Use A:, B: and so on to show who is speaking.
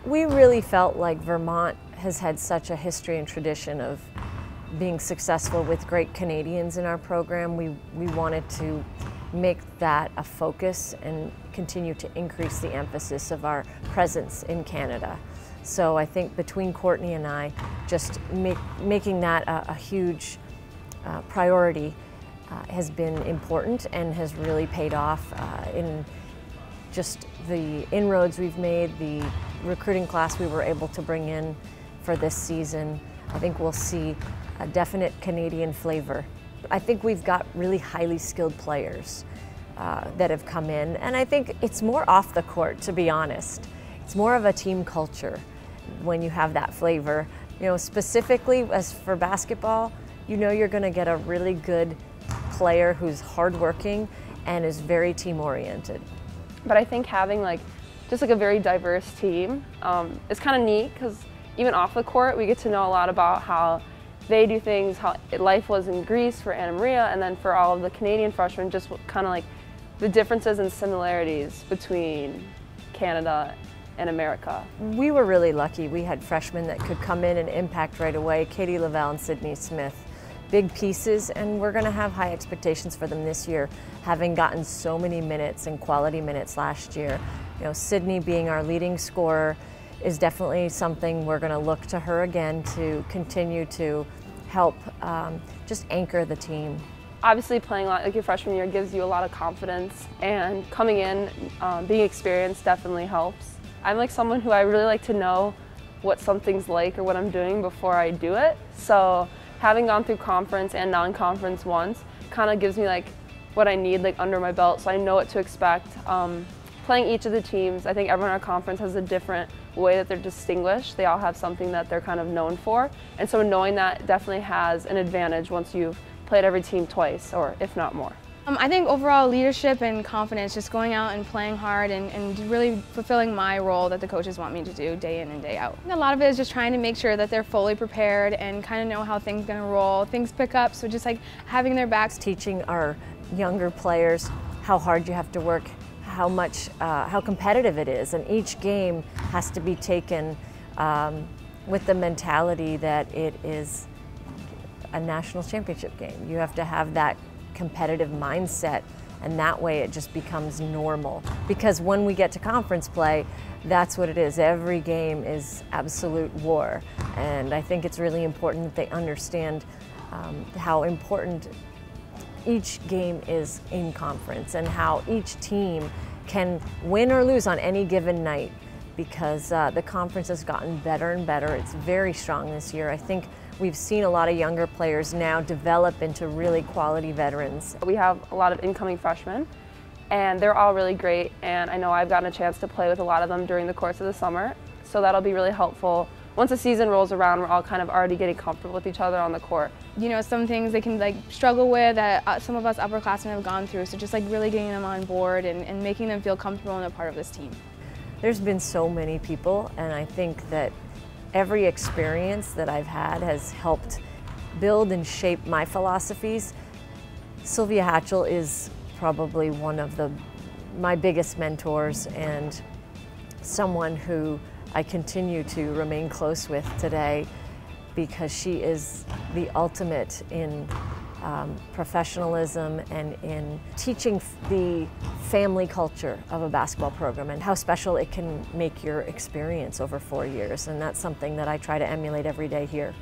A: We really felt like Vermont has had such a history and tradition of being successful with great Canadians in our program. We wanted to make that a focus and continue to increase the emphasis of our presence in Canada. So I think between Courtney and I, just making that a huge priority has been important and has really paid off in just the inroads we've made, the recruiting class we were able to bring in for this season. I think we'll see a definite Canadian flavor. I think we've got really highly skilled players that have come in, and I think it's more off the court, to be honest. It's more of a team culture when you have that flavor. You know, specifically as for basketball, you know you're going to get a really good player who's hardworking and is very team-oriented.
B: But I think having just a very diverse team is kind of neat, because even off the court we get to know a lot about how they do things, how life was in Greece for Anna Maria, and then for all of the Canadian freshmen, just kind of the differences and similarities between Canada and America.
A: We were really lucky. We had freshmen that could come in and impact right away. Katie Lavelle and Sydney Smith, big pieces, and we're going to have high expectations for them this year, having gotten so many minutes and quality minutes last year. You know, Sydney being our leading scorer is definitely something we're going to look to her again to continue to help just anchor the team.
B: Obviously playing a lot like your freshman year gives you a lot of confidence, and coming in, being experienced definitely helps. I'm someone who I really like to know what something's like or what I'm doing before I do it. So having gone through conference and non-conference once kind of gives me what I need under my belt, so I know what to expect. Playing each of the teams, I think everyone in our conference has a different way that they're distinguished. They all have something that they're kind of known for, and so knowing that definitely has an advantage once you've played every team twice, or if not more.
C: I think overall leadership and confidence, just going out and playing hard and really fulfilling my role that the coaches want me to do day in and day out. A lot of it is just trying to make sure that they're fully prepared and kind of know how things are going to roll. Things pick up, so just having their backs.
A: Teaching our younger players how hard you have to work, how competitive it is, and each game has to be taken with the mentality that it is a national championship game. You have to have that competitive mindset, and that way it just becomes normal. Because when we get to conference play, that's what it is. Every game is absolute war, and I think it's really important that they understand how important each game is in conference and how each team can win or lose on any given night, because the conference has gotten better and better. It's very strong this year. I think we've seen a lot of younger players now develop into really quality veterans.
B: We have a lot of incoming freshmen, and they're all really great, and I know I've gotten a chance to play with a lot of them during the course of the summer, so that'll be really helpful. Once the season rolls around, we're all kind of already getting comfortable with each other on the court.
C: You know, some things they can struggle with that some of us upperclassmen have gone through, so just really getting them on board and making them feel comfortable and a part of this team.
A: There's been so many people, and I think that every experience that I've had has helped build and shape my philosophies. Sylvia Hatchell is probably one of my biggest mentors, and someone who I continue to remain close with today, because she is the ultimate in professionalism and in teaching the family culture of a basketball program and how special it can make your experience over 4 years. And that's something that I try to emulate every day here.